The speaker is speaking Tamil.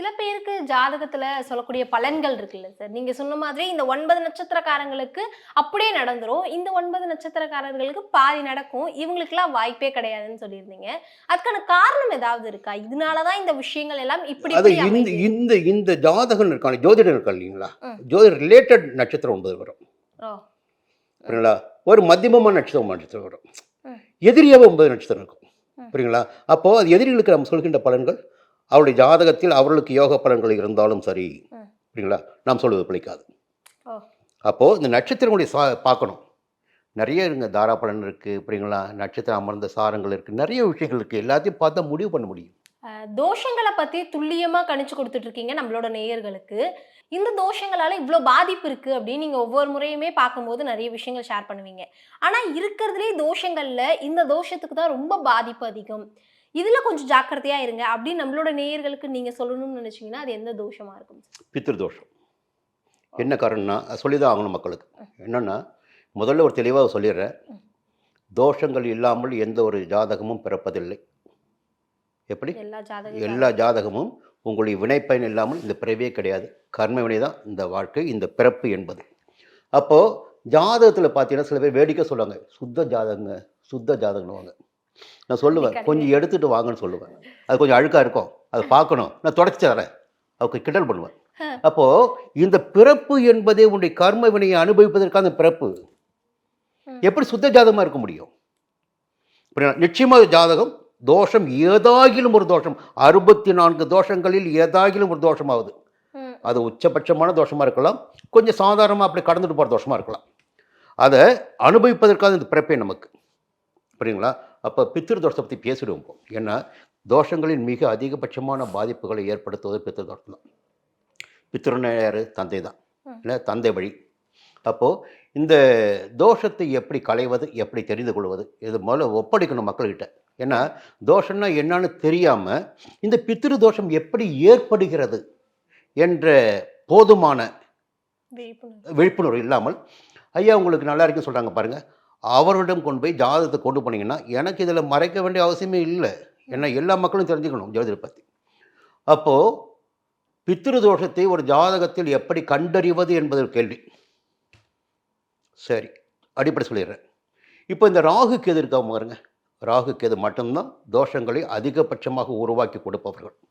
சில பேருக்கு ஜாதகத்துல சொல்லக்கூடிய பலன்கள் இருக்குல்ல சார், நீங்க சொன்ன மாதிரி இந்த 9 நட்சத்திரக்காரங்களுக்கு அப்படியே நடந்துரும். இந்த 9 நட்சத்திரக்காரர்களுக்கு பாதி நடக்கும். இவங்களுக்கெல்லாம் வாய்ப்பே கிடையாதுன்னு சொல்லியிருந்தீங்க. அதுக்கான காரணம் ஏதாவது இருக்கா? இதனாலதான் இந்த விஷயங்கள் எல்லாம் இப்படி அது இப்படி இந்த அமையுது. இந்த இந்த ஜாதகம் இருக்கான ஜோதிடம் இருக்கா இல்லைங்களா, ம். ஜோதிட ரிலேட்டட் நட்சத்திரம் 9 வரும். ஓ. புரியுங்களா? ஒரு மத்தியமமான நட்சத்திரம் வரும். ம். எதிரியாக 9 நட்சத்திரம் இருக்கும். ம். புரியுங்களா? அப்போது அது எதிரிகளுக்கு நம்ம சொல்கின்ற பலன்கள் அவருடைய ஜாதகத்தில் அவர்களுக்கு யோக பலன்கள் இருந்தாலும் சரி, ம். புரியுங்களா, நாம் சொல்வது பிழைக்காது. ஓ. அப்போது இந்த நட்சத்திரங்களுடைய பார்க்கணும். நிறைய இருங்க, தாரா பலன் இருக்குது, புரியுங்களா, நட்சத்திரம் அமர்ந்த சாரங்கள் இருக்குது, நிறைய விஷயங்கள் இருக்குது. எல்லாத்தையும் பார்த்தா முடிவு பண்ண முடியும். தோஷங்களை பத்தி துல்லியமா கணிச்சு கொடுத்துட்டு இருக்கீங்க நம்மளோட நேயர்களுக்கு. இந்த தோஷங்களால இவ்வளோ பாதிப்பு இருக்கு அப்படின்னு நீங்க ஒவ்வொரு முறையுமே பார்க்கும்போது நிறைய விஷயங்கள் ஷேர் பண்ணுவீங்க. ஆனா இருக்கிறதுலே தோஷங்கள்ல இந்த தோஷத்துக்கு தான் ரொம்ப பாதிப்பு அதிகம், இதுல கொஞ்சம் ஜாக்கிரதையா இருங்க அப்படின்னு நம்மளோட நேயர்களுக்கு நீங்க சொல்லணும்னு நினைச்சீங்கன்னா அது எந்த தோஷமா இருக்கும்? பித்ரு தோஷம். என்ன காரணம்னா சொல்லிதான் ஆகணும் மக்களுக்கு. என்னன்னா முதல்ல ஒரு தெளிவாக சொல்லிடுறேன், தோஷங்கள் இல்லாமல் எந்த ஒரு ஜாதகமும் பிறப்பதில்லை. எப்படி? எல்லா ஜாதகமும் உங்களுடைய வினைப்பயன் இல்லாமல் இந்த பிறவியே கிடையாது. கர்ம வினை தான் இந்த வாழ்க்கை, இந்த பிறப்பு என்பது. அப்போது ஜாதகத்தில் பார்த்தீங்கன்னா சில பேர் வேடிக்கை சொல்லுவாங்க, சுத்த ஜாதகங்க, சுத்த ஜாதகம்னுவாங்க. நான் சொல்லுவேன், கொஞ்சம் எடுத்துகிட்டு வாங்கன்னு சொல்லுவேன். அது கொஞ்சம் அழுக்காக இருக்கும், அதை பார்க்கணும், நான் தொடச்சி தரேன், அவருக்கு கிண்டல் பண்ணுவேன். அப்போது இந்த பிறப்பு என்பதே உன்னுடைய கர்ம வினையை அனுபவிப்பதற்கான பிறப்பு. எப்படி சுத்த ஜாதகமாக இருக்க முடியும்? நிச்சயமாக ஜாதகம் தோஷம், ஏதாகிலும் ஒரு தோஷம், 64 தோஷங்களில் ஏதாகிலும் ஒரு தோஷமாகுது. அது உச்சபட்சமான தோஷமாக இருக்கலாம், கொஞ்சம் சாதாரணமாக அப்படி கடந்துட்டு போகிற தோஷமாக இருக்கலாம். அதை அனுபவிப்பதற்காக இந்த பிறப்பே நமக்கு. புரியுங்களா? அப்போ பித்ரு தோஷத்தை பற்றி பேசிடுவோம். ஏன்னா தோஷங்களின் மிக அதிகபட்சமான பாதிப்புகளை ஏற்படுத்துவது பித்ரு தோஷம் தான். பித்ருன்னு யார்? தந்தை தான், இல்லை தந்தை வழி. அப்போது இந்த தோஷத்தை எப்படி களைவது, எப்படி தெரிந்து கொள்வது, இது முதல்ல ஒப்படைக்கணும் மக்கள்கிட்ட. ஏன்னா தோஷம்னா என்னன்னு தெரியாமல் இந்த பித்ரு தோஷம் எப்படி ஏற்படுகிறது என்ற போதுமான விழிப்புணர்வு இல்லாமல், ஐயா உங்களுக்கு நல்லா இருக்குன்னு சொல்கிறாங்க பாருங்கள், அவர்களிடம் கொண்டு போய் ஜாதகத்தை கொண்டு போனீங்கன்னா எனக்கு இதில் மறைக்க வேண்டிய அவசியமே இல்லை. ஏன்னா எல்லா மக்களும் தெரிஞ்சுக்கணும் ஜோதிடத்தை பற்றி. அப்போது பித்ரு தோஷத்தை ஒரு ஜாதகத்தில் எப்படி கண்டறிவது என்பது ஒரு கேள்வி. சரி, அடிப்படை சொல்லிடுறேன். இப்போ இந்த ராகு கேது இருக்காம பாருங்க, ராகு கேது மட்டும்தான் தோஷங்களை அதிகபட்சமாக உருவாக்கி கொடுப்பவர்கள்.